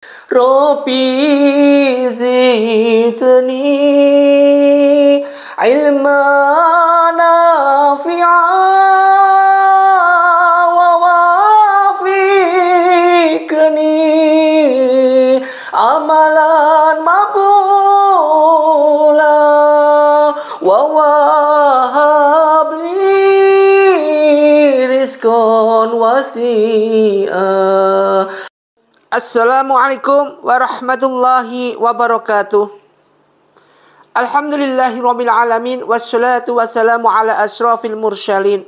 Rabbi zidni ilman nafi'an wa wafiqni amalan maqbula wa wahabli rizqan wasi'a. Assalamualaikum warahmatullahi wabarakatuh. Alhamdulillahirabbil alamin wassalatu wassalamu ala asrofil mursalin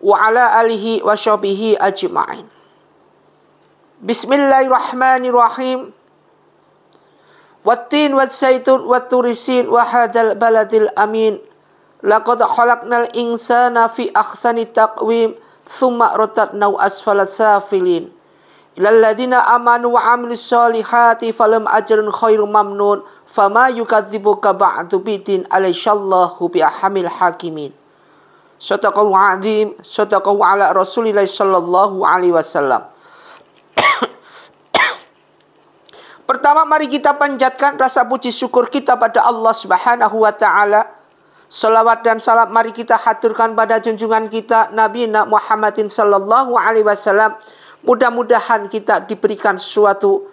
wa ala alihi wa sahbihi ajma'in. Bismillahirrahmanirrahim. Wattin wassaitun watturisin wa hadzal baladil amin. Laqad khalaqnal insana fi ahsani taqwim tsumma radadnahu asfala safilin. Lalladzina amanu wa amilus solihati falam ajrun khairum mamnun fama yukadzibuka ba'du bidin alaysallahu bi ahamil hakimin. Shadaqallahu azim, shadaqallahu ala Rasulillah sallallahu alaihi wasallam. Pertama, mari kita panjatkan rasa puji syukur kita pada Allah Subhanahu wa taala. Salawat dan salam mari kita haturkan pada junjungan kita Nabi Muhammadin sallallahu alaihi wasallam. Mudah-mudahan kita diberikan suatu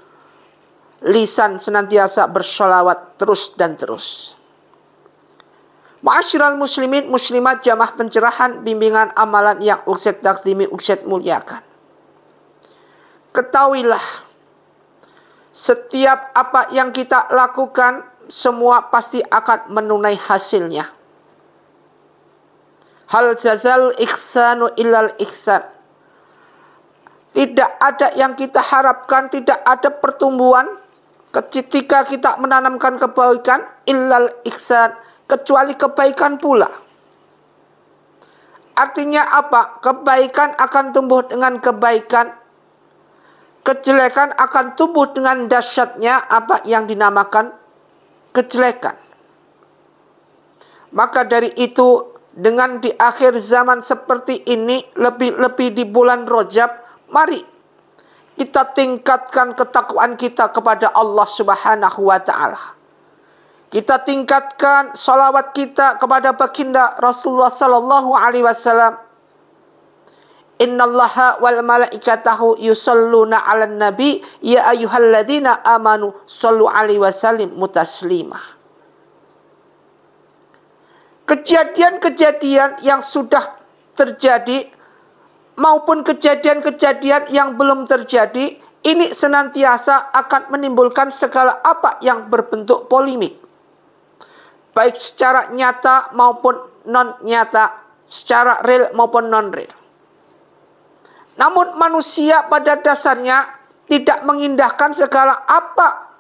lisan senantiasa bersolawat terus dan terus. Ma'asyiral muslimin muslimat jamaah pencerahan bimbingan amalan yang ukset takdimi ukset muliakan. Ketahuilah, setiap apa yang kita lakukan semua pasti akan menunai hasilnya. Hal jazal ihsanu illal ihsan. Tidak ada yang kita harapkan, tidak ada pertumbuhan ketika kita menanamkan kebaikan illal ihsan, kecuali kebaikan pula. Artinya apa? Kebaikan akan tumbuh dengan kebaikan, kejelekan akan tumbuh dengan dahsyatnya apa yang dinamakan kejelekan. Maka dari itu, dengan di akhir zaman seperti ini, lebih-lebih di bulan Rajab, mari kita tingkatkan ketakwaan kita kepada Allah Subhanahu wa ta'ala. Kita tingkatkan salawat kita kepada baginda Rasulullah sallallahu alaihi wasallam. Innallaha wal malaikatahu yusalluna 'alan nabi ya ayyuhalladzina amanu shallu 'alaihi wasallim mutaslima. Kejadian-kejadian yang sudah terjadi maupun kejadian-kejadian yang belum terjadi, ini senantiasa akan menimbulkan segala apa yang berbentuk polemik. Baik secara nyata maupun non-nyata, secara real maupun non-real. Namun manusia pada dasarnya tidak mengindahkan segala apa,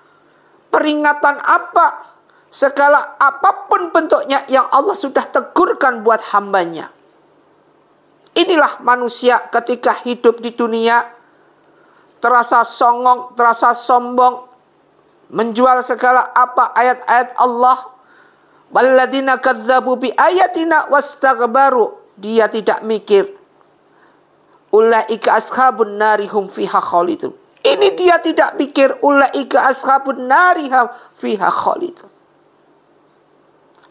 peringatan apa, segala apapun bentuknya yang Allah sudah tegurkan buat hambanya. Inilah manusia ketika hidup di dunia, terasa songong, terasa sombong, menjual segala apa ayat-ayat Allah. Walladzina kadzdzabu bi ayatina wastaghbaru. Dia tidak mikir. Ulaika ashabun nari hum fiha khalidun. Ini dia tidak pikir. Ulaika ashabun nari hum fiha khalidun.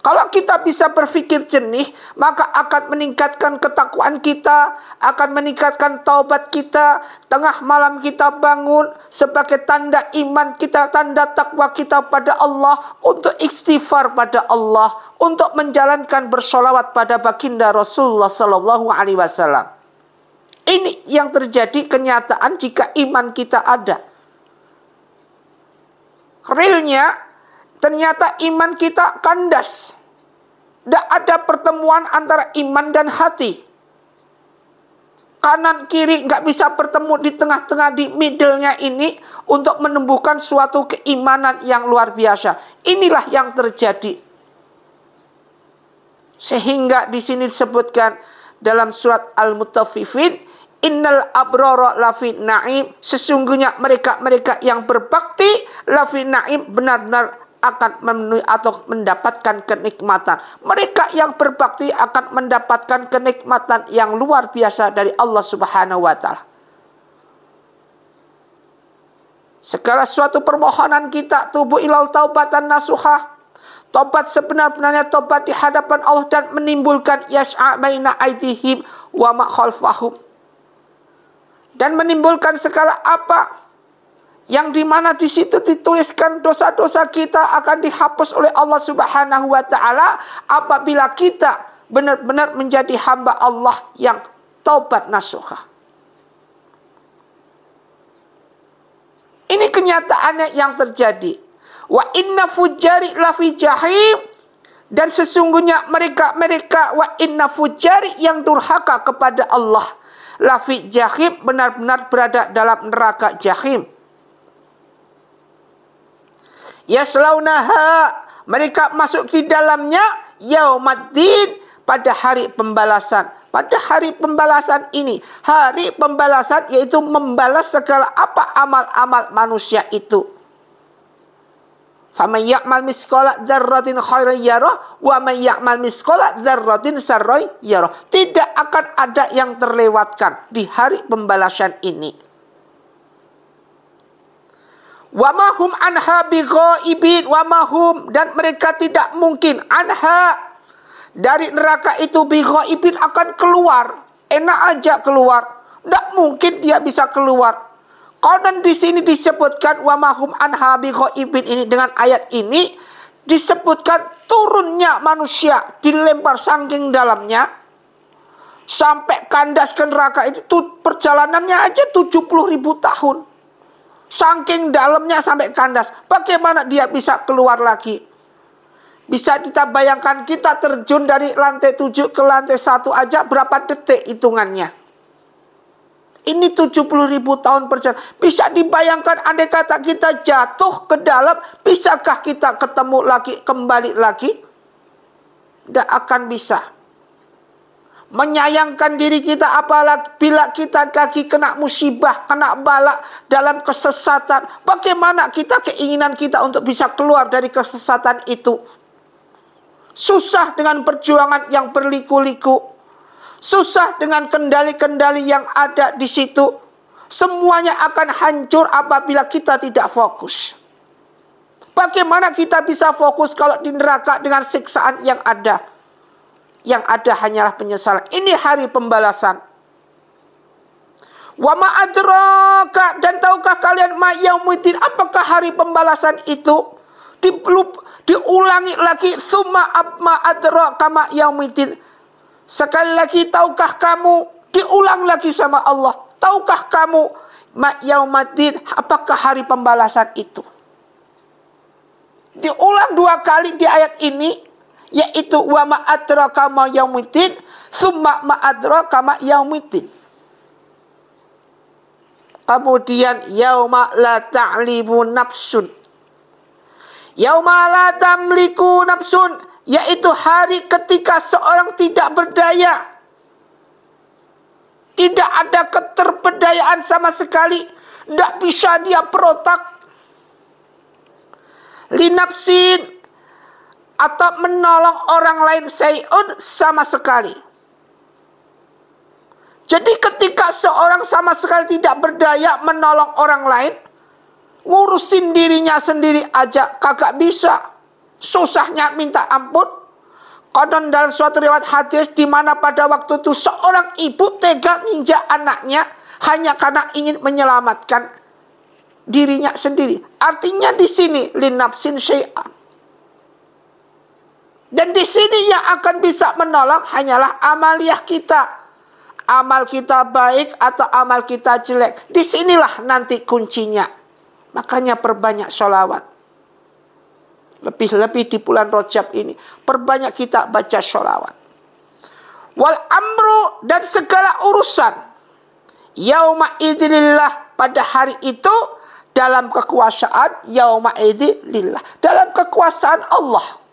Kalau kita bisa berpikir jernih, maka akan meningkatkan ketakwaan kita, akan meningkatkan taubat kita. Tengah malam kita bangun sebagai tanda iman kita, tanda takwa kita pada Allah, untuk istighfar pada Allah, untuk menjalankan bersolawat pada baginda Rasulullah sallallahu alaihi wasallam. Ini yang terjadi kenyataan jika iman kita ada. Realnya, ternyata iman kita kandas. Tidak ada pertemuan antara iman dan hati. Kanan kiri nggak bisa bertemu di tengah-tengah, di middle-nya ini, untuk menumbuhkan suatu keimanan yang luar biasa. Inilah yang terjadi. Sehingga di sini disebutkan dalam surat Al-Mutaffifin, innal abrara lafi na'im, sesungguhnya mereka-mereka yang berbakti lafi na'im, benar-benar akan memenuhi atau mendapatkan kenikmatan. Mereka yang berbakti akan mendapatkan kenikmatan yang luar biasa dari Allah Subhanahu wa ta'ala. Segala suatu permohonan kita, tubu ilal taubatan nasuhah. Tobat sebenar-benarnya tobat di hadapan Allah dan menimbulkan yas'a baina aidihim wa ma khalfahum. Dan menimbulkan segala apa yang dimana di situ dituliskan dosa-dosa kita akan dihapus oleh Allah Subhanahu wa taala apabila kita benar-benar menjadi hamba Allah yang taubat nasuhah. Ini kenyataannya yang terjadi. Wa inna fujari lafi jahim. Dan sesungguhnya mereka wa inna fujari yang durhaka kepada Allah lafi jahim, benar-benar berada dalam neraka jahim. Yaslaunaha, mereka masuk di dalamnya yaumaddin, pada hari pembalasan. Pada hari pembalasan ini, hari pembalasan yaitu membalas segala apa amal-amal manusia itu. Faman ya'mal misqala dzarratin khairan yarah wa man ya'mal misqala dzarratin syarran yarah. Tidak akan ada yang terlewatkan di hari pembalasan ini. Wa ma hum anha bighaibin, wa ma hum, dan mereka tidak mungkin anha, dari neraka itu bighaibin, akan keluar. Enak aja keluar. Tidak mungkin dia bisa keluar. Konon di sini disebutkan wa mahum anha bighaibin ini, dengan ayat ini disebutkan turunnya manusia dilempar saking dalamnya sampai kandas ke neraka itu perjalanannya aja 70.000 tahun. Saking dalamnya sampai kandas. Bagaimana dia bisa keluar lagi? Bisa kita bayangkan, kita terjun dari lantai 7 ke lantai 1 aja berapa detik hitungannya. Ini 70.000 tahun perjalanan. Bisa dibayangkan andai kata kita jatuh ke dalam, bisakah kita ketemu lagi, kembali lagi? Tidak akan bisa. Menyayangkan diri kita apalagi bila kita lagi kena musibah, kena bala dalam kesesatan. Bagaimana keinginan kita untuk bisa keluar dari kesesatan itu? Susah dengan perjuangan yang berliku-liku. Susah dengan kendali-kendali yang ada di situ. Semuanya akan hancur apabila kita tidak fokus. Bagaimana kita bisa fokus kalau di neraka dengan siksaan yang ada? Yang ada hanyalah penyesalan. Ini hari pembalasan. Wa ma adraka, dan tahukah kalian ma yaumuddin, apakah hari pembalasan itu? Diulangi lagi, summa ma adraka ma yaumuddin. Sekali lagi, tahukah kamu? Diulang lagi sama Allah. Tahukah kamu ma yaumuddin, apakah hari pembalasan itu? Diulang 2 kali di ayat ini, yaitu wa ma adraka ma yaumuddin, summa ma adraka ma yaumuddin. Kemudian yauma la ta'limu nafsun, yauma la tamliku nafsun, yaitu hari ketika seorang tidak berdaya. Tidak ada keterberdayaan sama sekali. Tidak bisa dia berotak. Linafsin, atau menolong orang lain sayun, sama sekali. Jadi ketika seorang sama sekali tidak berdaya menolong orang lain, ngurusin dirinya sendiri aja kagak bisa. Susahnya minta ampun. Konon dalam suatu riwayat hadis di mana pada waktu itu seorang ibu tega nginjak anaknya hanya karena ingin menyelamatkan dirinya sendiri. Artinya di sini linafsin syai'an. Dan di sini yang akan bisa menolong hanyalah amaliyah kita. Amal kita baik atau amal kita jelek. Disinilah nanti kuncinya. Makanya perbanyak sholawat. Lebih-lebih di bulan Rajab ini. Perbanyak kita baca sholawat. Wal amru, dan segala urusan. Yauma idilillah, pada hari itu dalam kekuasaan. Yauma idilillah, dalam kekuasaan Allah.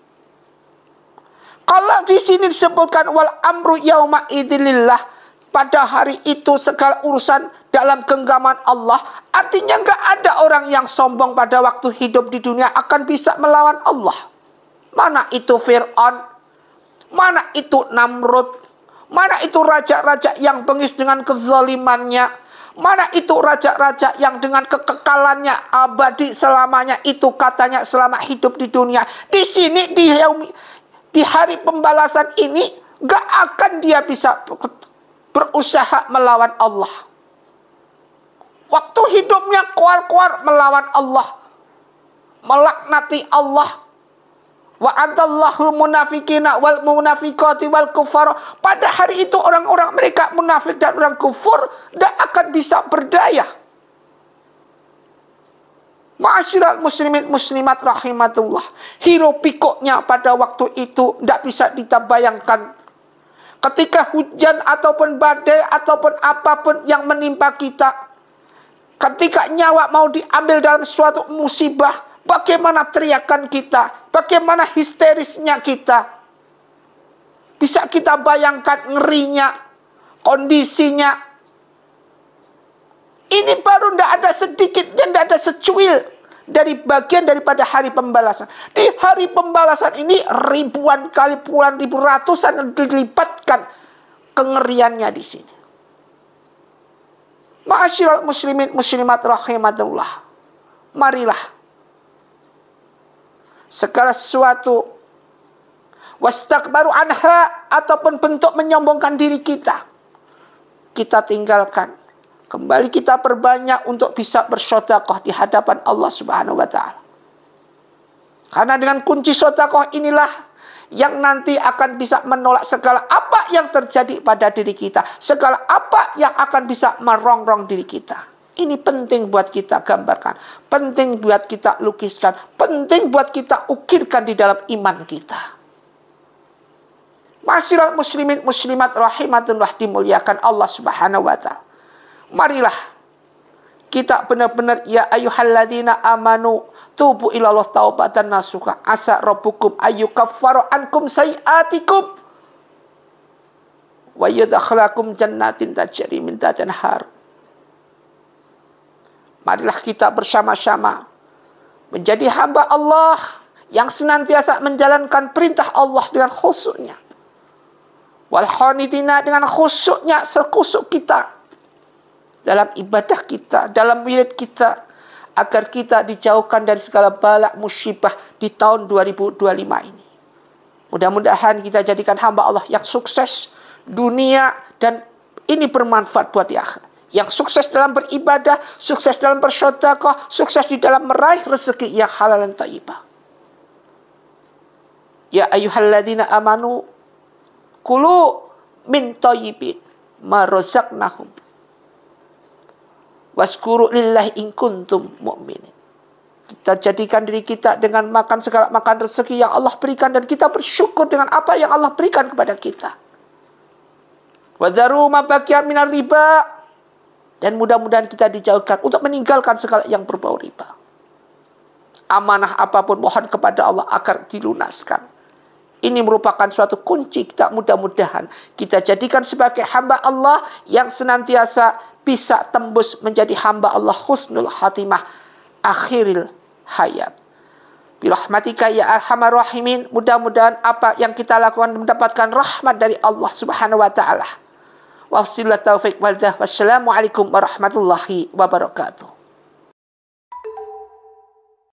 Kalau di sini disebutkan wal amru yauma idilillah, pada hari itu segala urusan dalam genggaman Allah. Artinya nggak ada orang yang sombong pada waktu hidup di dunia akan bisa melawan Allah. Mana itu Fir'aun, mana itu Namrud, mana itu raja-raja yang bengis dengan kezalimannya, Mana itu raja-raja yang dengan kekekalannya abadi selamanya, itu katanya selama hidup di dunia. Di sini di hari pembalasan ini gak akan dia bisa berusaha melawan Allah. Waktu hidupnya keluar-keluar melawan Allah, melaknati Allah. Wa'adallahul munafikina wal munafikati wal kufar. Pada hari itu orang-orang mereka munafik dan orang kufur tidak akan bisa berdaya. Ma'asyiral muslimin muslimat rahimatullah. Hiruk pikuknya pada waktu itu tidak bisa kita bayangkan. Ketika hujan ataupun badai ataupun apapun yang menimpa kita, ketika nyawa mau diambil dalam suatu musibah, bagaimana teriakan kita, bagaimana histerisnya kita. Bisa kita bayangkan ngerinya, kondisinya. Ini baru tidak ada sedikit dan tidak ada secuil dari bagian daripada hari pembalasan. Di hari pembalasan ini ribuan kali, puluhan ribu, ratusan dilipatkan kengeriannya di sini. Ma'asyiral muslimin muslimat rahimatullah. Marilah segala sesuatu wastakbaru anha ataupun bentuk menyombongkan diri kita tinggalkan. Kembali kita perbanyak untuk bisa bersedekah di hadapan Allah Subhanahu wa taala. Karena dengan kunci sedekah inilah yang nanti akan bisa menolak segala apa yang terjadi pada diri kita, segala apa yang akan bisa merongrong diri kita. Ini penting buat kita gambarkan, penting buat kita lukiskan, penting buat kita ukirkan di dalam iman kita. Ma'asyiral muslimin muslimat rahimatullah, dimuliakan Allah Subhanahu wa taala. Marilah kita benar-benar ya ayyuhalladzina amanu tubu ilallah taubatan nasuha asa rabbukum ayyukaffaru ankum sayiatikum wa yadkhilakum jannatin tajri min tahtiha al-anhar. Marilah kita bersama-sama menjadi hamba Allah yang senantiasa menjalankan perintah Allah dengan khusyuknya. Wal khanitina, dengan khusyuknya sekusuk kita dalam ibadah kita, dalam wirid kita, agar kita dijauhkan dari segala bala musibah di tahun 2025 ini. Mudah-mudahan kita jadikan hamba Allah yang sukses dunia dan ini bermanfaat buat di akhirat. Yang sukses dalam beribadah, sukses dalam bersedekah, sukses di dalam meraih rezeki yang halal dan thayyibah. Ya ayyuhalladzina amanu kulu min thayyibin ma razaqnakum waskuru lillahi in kuntum mu'minin. Kita jadikan diri kita dengan makan segala makan rezeki yang Allah berikan dan kita bersyukur dengan apa yang Allah berikan kepada kita. Wadharu ma baqiya minar riba, dan mudah-mudahan kita dijauhkan untuk meninggalkan segala yang berbau riba. Amanah apapun mohon kepada Allah agar dilunaskan. Ini merupakan suatu kunci kita, mudah-mudahan kita jadikan sebagai hamba Allah yang senantiasa bisa tembus menjadi hamba Allah husnul khatimah akhiril hayat. Birahmatika ya arhamar rahimin. Mudah-mudahan apa yang kita lakukan mendapatkan rahmat dari Allah Subhanahu wa taala. Wassalamualaikum warahmatullahi wabarakatuh.